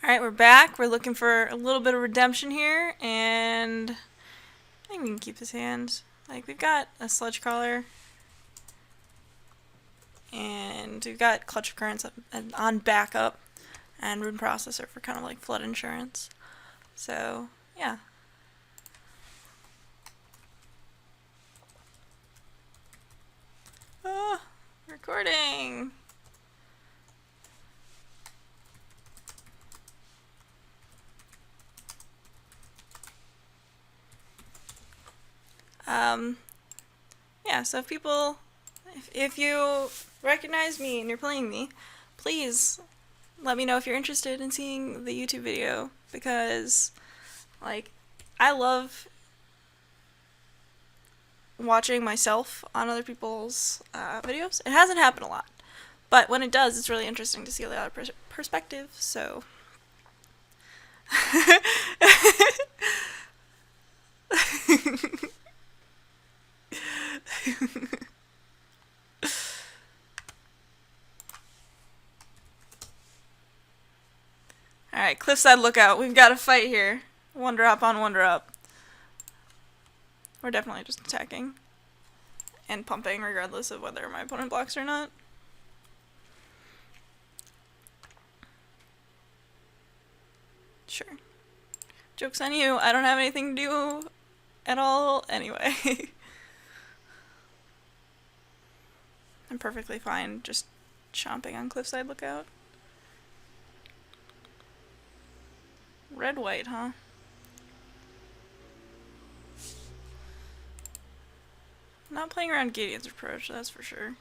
Alright, we're back. We're looking for a little bit of redemption here, and I think we can keep his hand. Like, we've got a Sludge Crawler, and we've got Clutch of Currents on backup, and Rune Processor for kind of like flood insurance. So, yeah. Ah, recording! Yeah, so if you recognize me and you're playing me, please let me know if you're interested in seeing the YouTube video, because, like, I love watching myself on other people's videos. It hasn't happened a lot, but when it does, it's really interesting to see the other perspective, so... Alright, Cliffside Lookout. We've got a fight here. One drop on one drop. We're definitely just attacking and pumping regardless of whether my opponent blocks or not. Sure. Joke's on you. I don't have anything to do at all anyway. I'm perfectly fine just chomping on Cliffside Lookout. Red-white, huh? Not playing around Gideon's approach, that's for sure.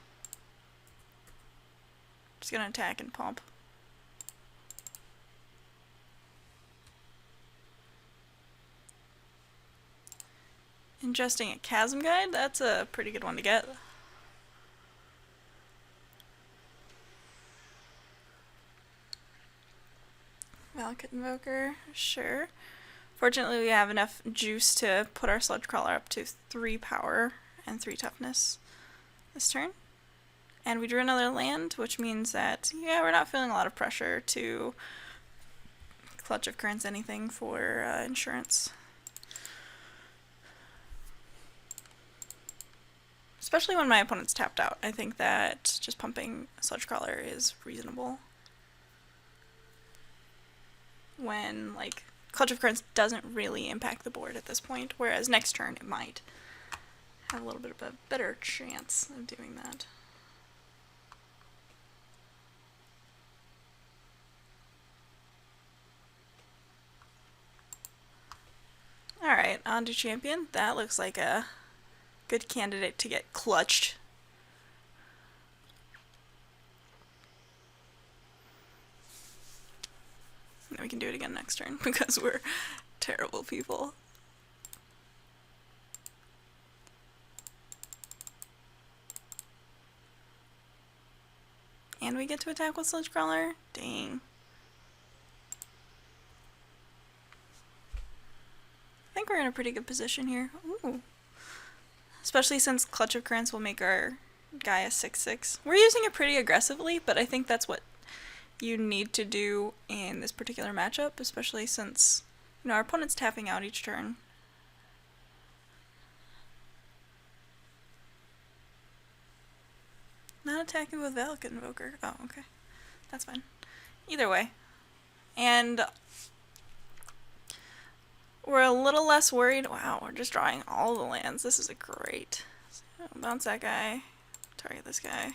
Just gonna attack and pump. Ingesting a Chasm Guide? That's a pretty good one to get. Valakut Invoker, sure. Fortunately, we have enough juice to put our Sludge Crawler up to 3 power and 3 toughness this turn. And we drew another land, which means that, yeah, we're not feeling a lot of pressure to Clutch of Currents anything for insurance. Especially when my opponent's tapped out. I think that just pumping Sludge Crawler is reasonable. When, like, Clutch of Currents doesn't really impact the board at this point, whereas next turn it might have a little bit of a better chance of doing that. Alright, on to Champion. That looks like a good candidate to get clutched. And we can do it again next turn because we're terrible people. And we get to attack with Sludge Crawler? Dang. I think we're in a pretty good position here. Ooh. Especially since Clutch of Currents will make our guy a 6/6. We're using it pretty aggressively, but I think that's what you need to do in this particular matchup, especially since, you know, our opponent's tapping out each turn. Not attacking with Valakut Invoker. Oh, okay. That's fine. Either way. And we're a little less worried. Wow, we're just drawing all the lands. This is a great. So bounce that guy. Target this guy.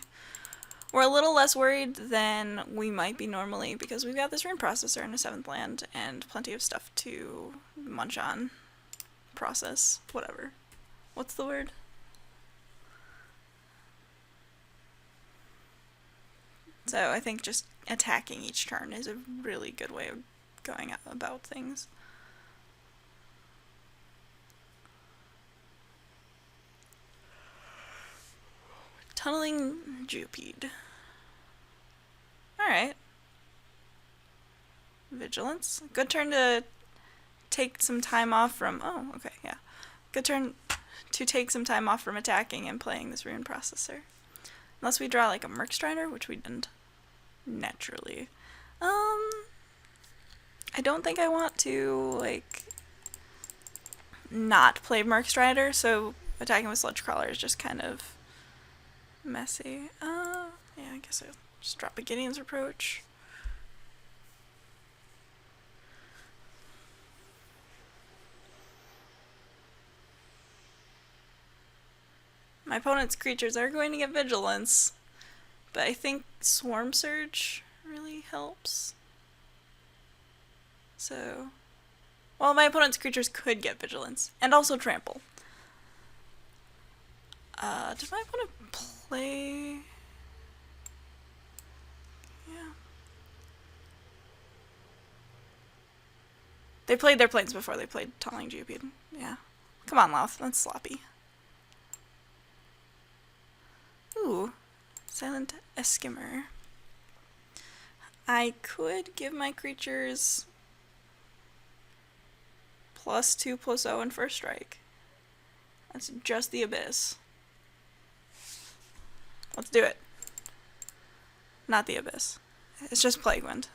We're a little less worried than we might be normally because we've got this Rune Processor in a 7th land and plenty of stuff to munch on. Process. Whatever. What's the word? So I think just attacking each turn is a really good way of going about things. Tunneling Jupede. Alright. Vigilance. Good turn to take some time off from... Oh, okay, yeah. Good turn to take some time off from attacking and playing this Rune Processor. Unless we draw like a Merc Strider, which we didn't. Naturally. I don't think I want to, like, not play Merc Strider, so attacking with Sludge Crawler is just kind of messy. Yeah, I guess I'll just drop a Gideon's Approach. My opponent's creatures are going to get Vigilance, but I think Swarm Surge really helps. So, well, my opponent's creatures could get Vigilance, and also Trample. Did my opponent play? Yeah. They played their planes before they played Tunneling Geopede. Yeah. Come on, Louth, that's sloppy. Ooh, Silent Eskimmer. I could give my creatures +2/+0 and first strike. That's just the Abyss. Let's do it. Not the Abyss. It's just Plague Wind.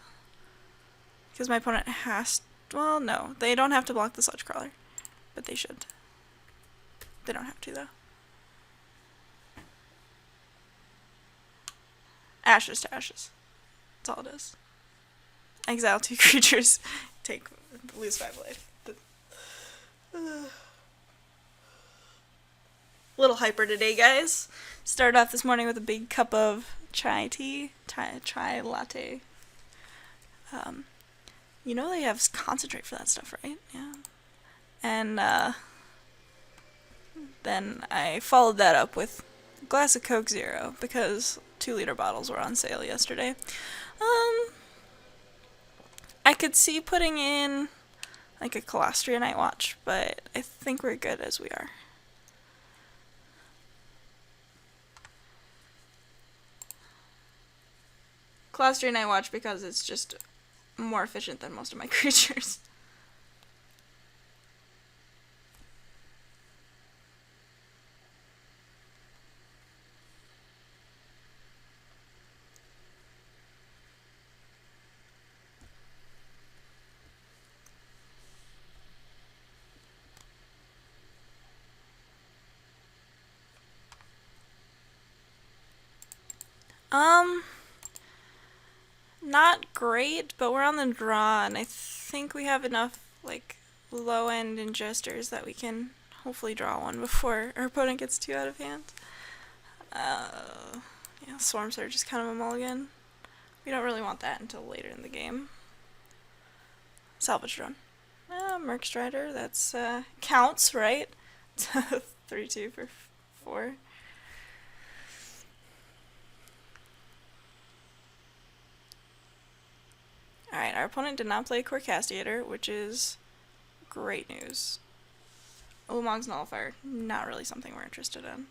Because my opponent has... Well, no. They don't have to block the Sludge Crawler. But they should. They don't have to, though. Ashes to ashes. That's all it is. Exile 2 creatures. Lose 5 life. Little hyper today, guys. Started off this morning with a big cup of chai tea. Chai latte. You know they have concentrate for that stuff, right? Yeah. And then I followed that up with a glass of Coke Zero because 2-liter bottles were on sale yesterday. I could see putting in like a Colostria Night Watch, but I think we're good as we are. Colostria Night Watch because it's just more efficient than most of my creatures. Not great, but we're on the draw, and I think we have enough, like, low-end ingesters that we can hopefully draw one before our opponent gets too out of hand. Yeah, Swarm Surge is kind of a mulligan. We don't really want that until later in the game. Salvage Drone. Merc Strider, that's, counts, right? 3-2 for 4. Alright, our opponent did not play Corecastiator, which is great news. Ulamog's Nullifier, not really something we're interested in.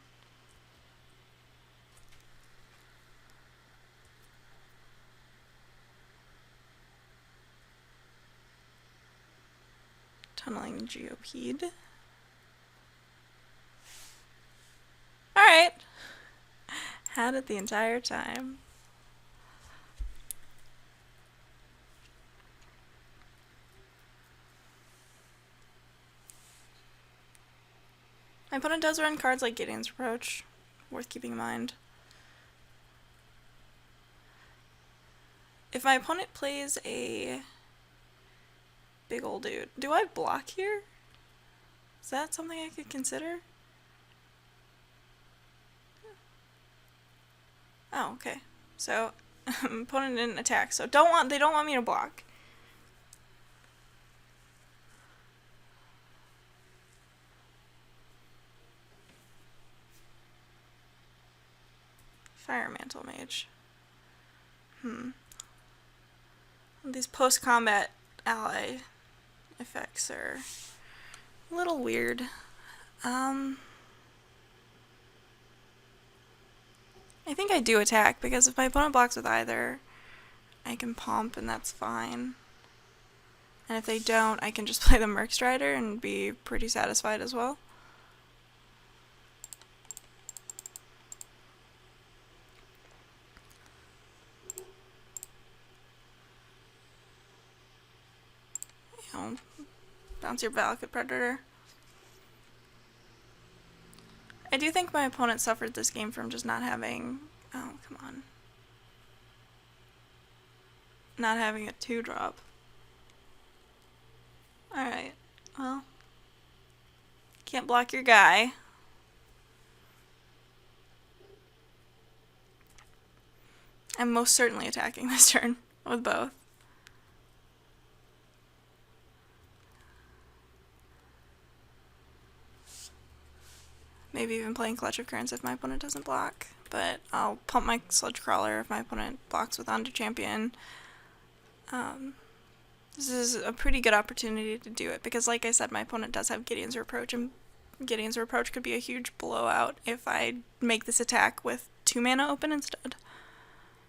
Tunneling Geopede. Alright. Had it the entire time. My opponent does run cards like Gideon's Approach, worth keeping in mind. If my opponent plays a big old dude, do I block here? Is that something I could consider? Oh, okay. So, opponent didn't attack, so they don't want me to block. Fire Mantle Mage. These post-combat ally effects are a little weird. I think I do attack, because if my opponent blocks with either, I can pomp and that's fine. And if they don't, I can just play the Merc Strider and be pretty satisfied as well. Oh, bounce your Valakut Predator. I do think my opponent suffered this game from just not having... Oh, come on. Not having a 2-drop. Alright, well. Can't block your guy. I'm most certainly attacking this turn with both. Maybe even playing Clutch of Currents if my opponent doesn't block. But I'll pump my Sludge Crawler if my opponent blocks with Onto Champion. This is a pretty good opportunity to do it because, like I said, my opponent does have Gideon's Reproach, and Gideon's Reproach could be a huge blowout if I make this attack with 2 mana open instead.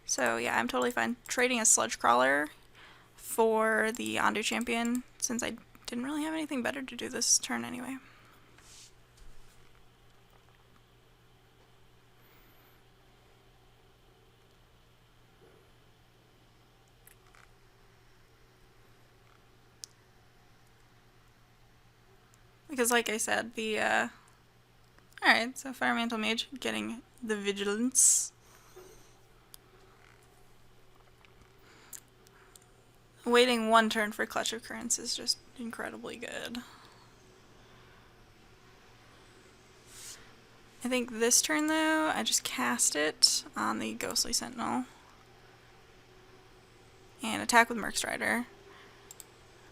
So yeah, I'm totally fine trading a Sludge Crawler for the Onto Champion since I didn't really have anything better to do this turn anyway. Because like I said, the, alright, so Fire Mantle Mage getting the Vigilance. Waiting 1 turn for Clutch of Currents is just incredibly good. I think this turn though, I just cast it on the Ghostly Sentinel. And attack with Merc Strider.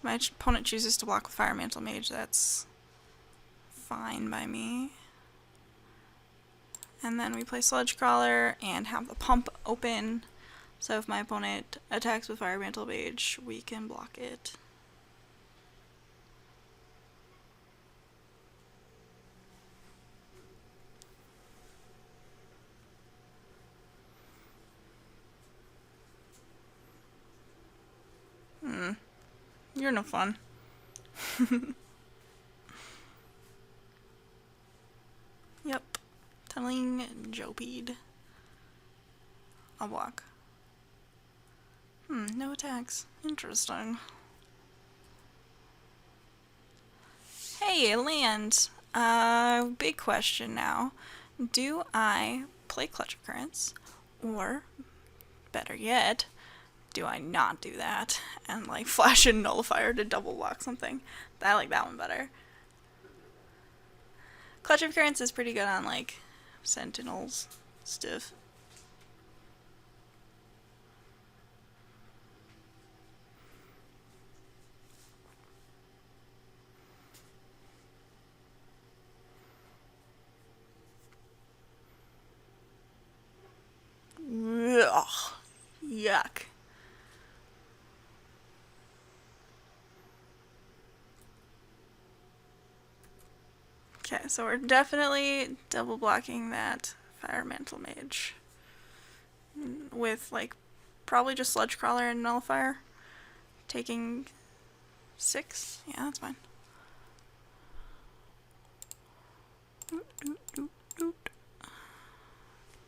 My opponent chooses to block with Fire Mantle Mage, that's fine by me. And then we play Sludge Crawler and have the pump open. So if my opponent attacks with Fire Mantle Mage, we can block it. You're no fun. Yep. Tunneling Jopeed. I'll block. No attacks. Interesting. Hey, land! Big question now. Do I play Clutch of Currents? Or, better yet, do I not do that and like flash a Nullifier to double block something? I like that one better. Clutch of Currents is pretty good on like Sentinels stuff. Ugh, yuck. Okay, so we're definitely double blocking that Fire Mantle Mage with like probably just Sludge Crawler and Nullifier. Taking 6? Yeah, that's fine.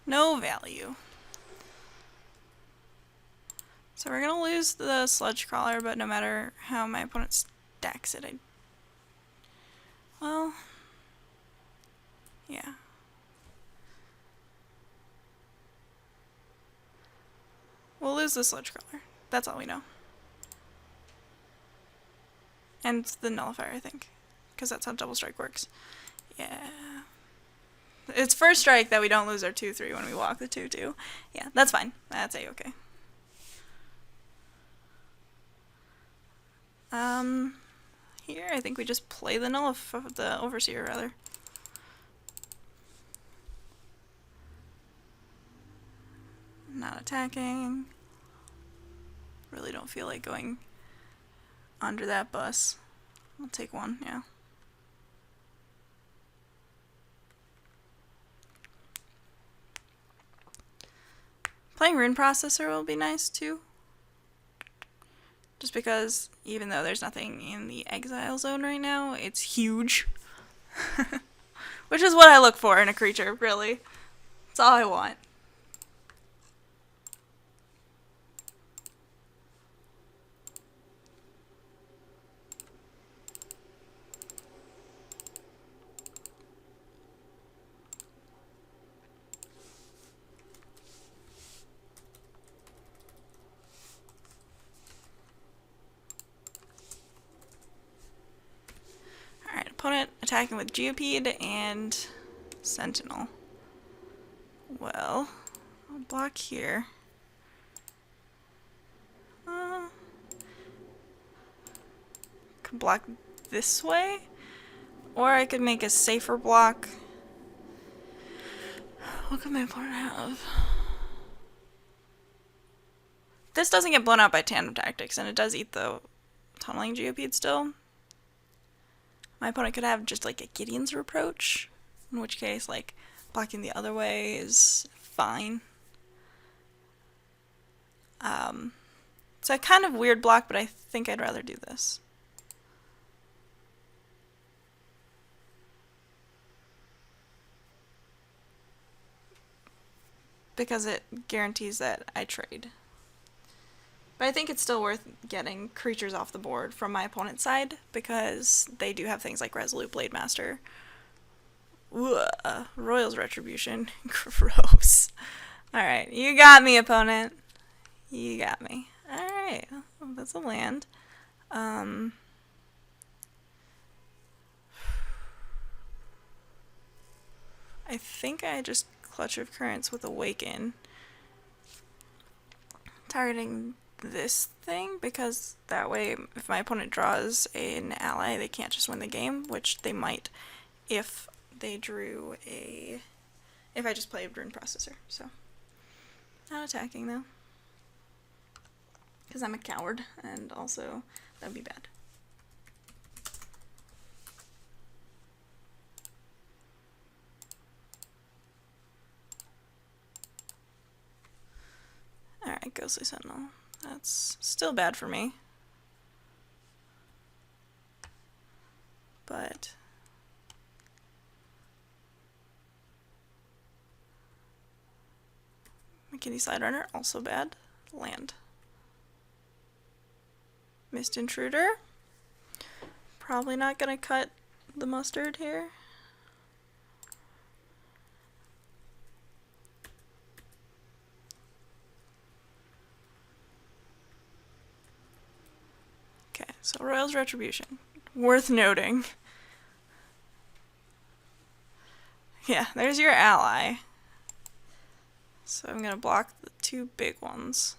No value. So we're gonna lose the Sludge Crawler, but no matter how my opponent stacks it, well, yeah. We'll lose the Sludge Crawler. That's all we know. And the Nullifier, I think. Because that's how Double Strike works. Yeah. It's first strike that we don't lose our 2-3 when we walk the 2-2. Yeah, that's fine. That's a-okay. Here, I think we just play the the Overseer, rather. Not attacking. Really don't feel like going under that bus. I'll take 1, yeah. Playing Rune Processor will be nice, too. Just because, even though there's nothing in the exile zone right now, it's huge. Which is what I look for in a creature, really. That's all I want. attacking with Geopede and Sentinel. Well, I'll block here. Could block this way, or I could make a safer block. What could my opponent have? This doesn't get blown out by tandem tactics, and it does eat the tunneling Geopede still. My opponent could have just like a Gideon's approach, in which case, like, blocking the other way is fine. It's a kind of weird block, but I think I'd rather do this. Because it guarantees that I trade. But I think it's still worth getting creatures off the board from my opponent's side, because they do have things like Resolute Blade Master. Royal's Retribution. Gross. Alright, you got me, opponent. You got me. Alright, that's a land. I think I just Clutch of Currents with Awaken. Targeting this thing, because that way if my opponent draws an ally, they can't just win the game, which they might if they drew a... if I just play a Rune Processor. So, not attacking though. Because I'm a coward, and also that would be bad. Alright, Ghostly Sentinel. That's still bad for me. But... McKinney Side Runner, also bad. Land. Mist Intruder. Probably not gonna cut the mustard here. Okay, so Royal's Retribution. Worth noting. Yeah, there's your ally. So I'm gonna block the two big ones.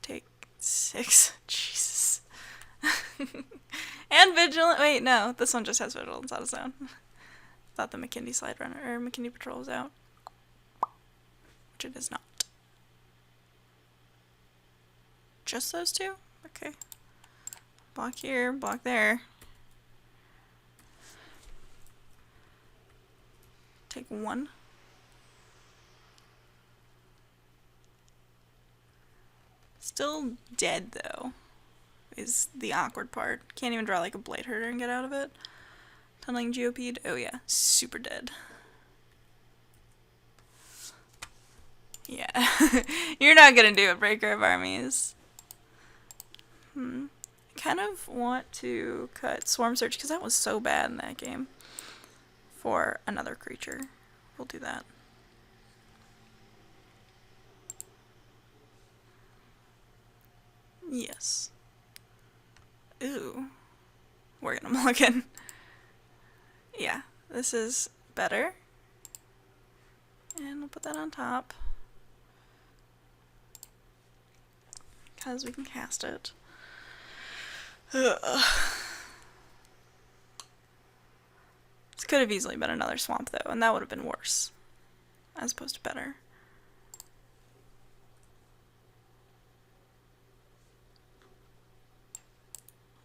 Take 6. Jesus. And Vigilant. Wait, no. This one just has Vigilance on its own. Thought the McKinney Slide Runner or McKinney Patrol was out. Which it is not. Just those two? Okay. Block here, block there. Take 1. Still dead, though, is the awkward part. Can't even draw like a Blade Herder and get out of it. Tunneling Geopede, oh yeah, super dead. Yeah, you're not gonna do a Breaker of Armies. I kind of want to cut Swarm Search, because that was so bad in that game. For another creature. We'll do that. Yes. Ooh. We're gonna mulligan. Yeah, this is better. And we'll put that on top. Because we can cast it. Ugh. This could have easily been another swamp though, and that would have been worse. As opposed to better.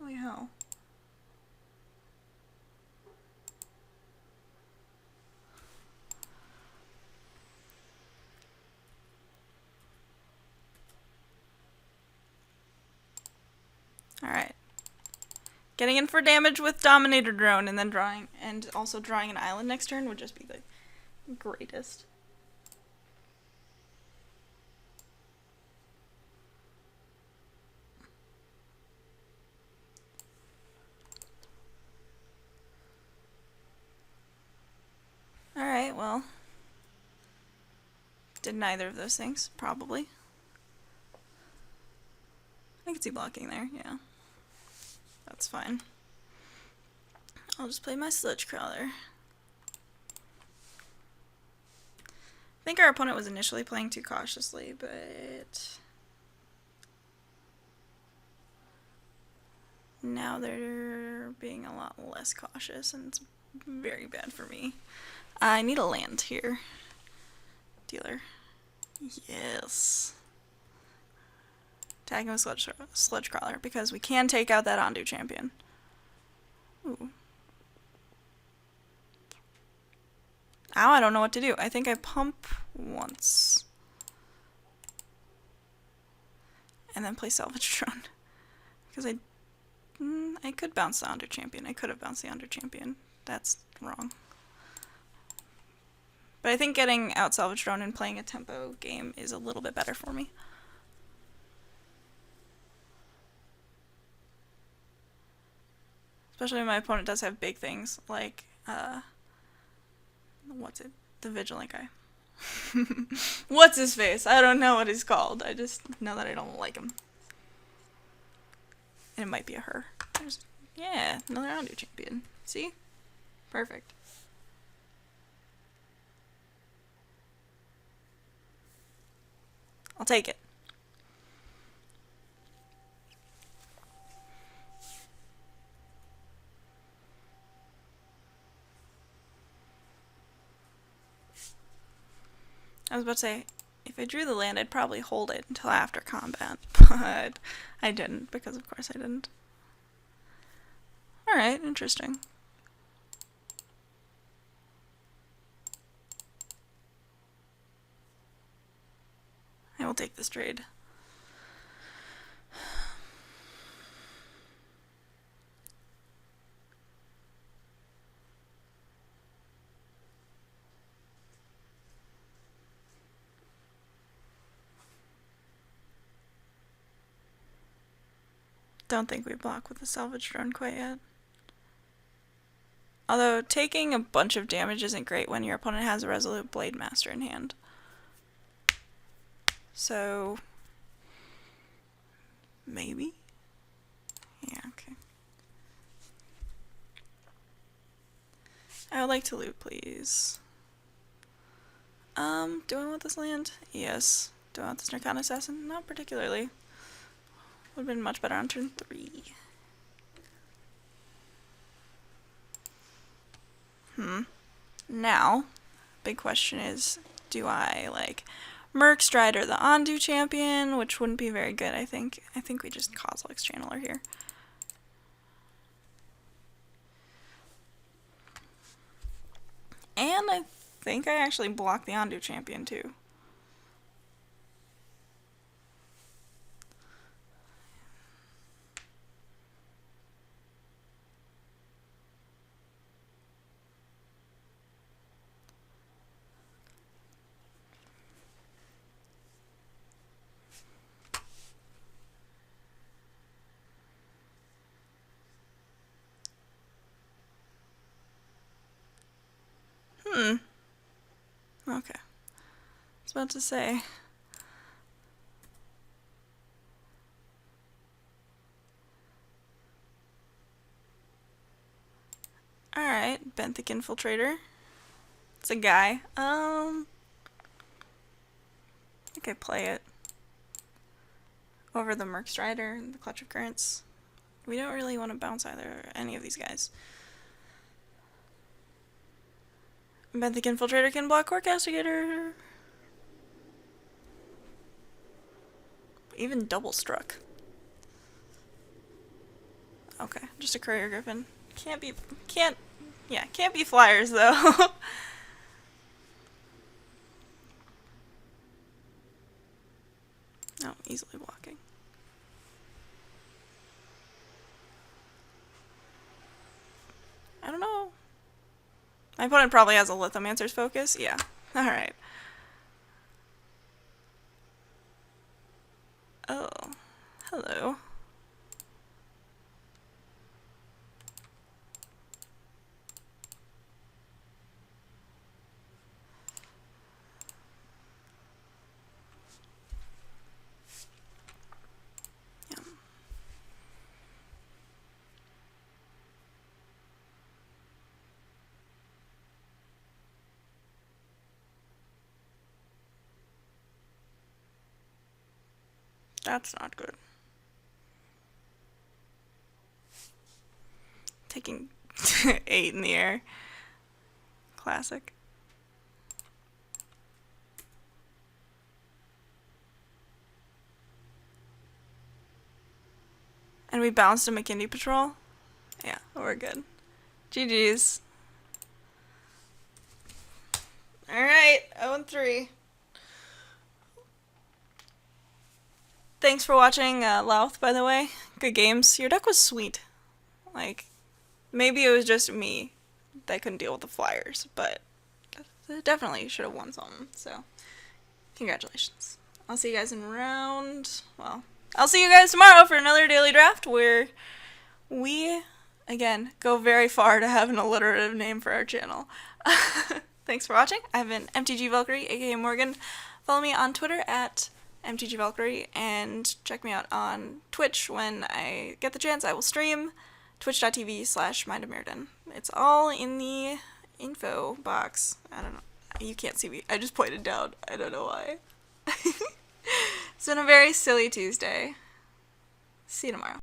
Holy hell. Alright. Getting in for damage with Dominator Drone and then drawing, and also drawing an island next turn would just be the greatest. Alright, well. Did neither of those things, probably. I can see blocking there, yeah. That's fine. I'll just play my sludge crawler. I think our opponent was initially playing too cautiously, but now they're being a lot less cautious, and it's very bad for me. I need a land here. Dealer. Yes. Attacking with sludge crawler, because we can take out that Ondu champion. Ooh. Now I don't know what to do. I think I pump once. And then play salvage drone. Because I could bounce the Ondu champion. I could have bounced the Ondu champion. That's wrong. But I think getting out salvage drone and playing a tempo game is a little bit better for me. Especially when my opponent does have big things, like, what's it? The Vigilant guy. What's his face? I don't know what he's called. I just know that I don't like him. And it might be a her. Yeah, another Ondu champion. See? Perfect. I'll take it. I was about to say, if I drew the land, I'd probably hold it until after combat, but I didn't, because of course I didn't. Alright, interesting. I will take this trade. Don't think we block with the salvage drone quite yet. Although, taking a bunch of damage isn't great when your opponent has a Resolute Blade Master in hand. So, maybe? Yeah, okay. I would like to loot, please. Do I want this land? Yes. Do I want this Narcana Assassin? Not particularly. Would have been much better on turn 3. Now, big question is, do I, like, Merc Strider the Ondu champion, which wouldn't be very good, I think. I think we just Kozilek's Channeler here. And I think I actually blocked the Ondu champion, too. Okay. I was about to say. Alright, Benthic Infiltrator. It's a guy. I think I play it over the Merc Strider and the Clutch of Currents. We don't really want to bounce any of these guys. Benthic Infiltrator can block Core Castigator. Even double struck. Okay, just a Courier Griffin. Can't be flyers though. Oh, easily blocking. I don't know. My opponent probably has a Lithomancer's Focus. Yeah. Alright. Oh. Hello. Yeah. That's not good. Taking 8 in the air. Classic. And we bounced a McKinney Patrol. Yeah, we're good. GG's. Alright, 0-3. Thanks for watching, Louth, by the way. Good games. Your deck was sweet. Like, maybe it was just me that couldn't deal with the flyers, but definitely should have won something, so congratulations. I'll see you guys in round, well, I'll see you guys tomorrow for another daily draft where we, again, go very far to have an alliterative name for our channel. Thanks for watching. I've been MTG Valkyrie, aka Morgan. Follow me on Twitter at MTG Valkyrie, and check me out on Twitch when I get the chance. I will stream twitch.tv/mindofmirrodin. It's all in the info box. I don't know. You can't see me. I just pointed down. I don't know why. It's been a very silly Tuesday. See you tomorrow.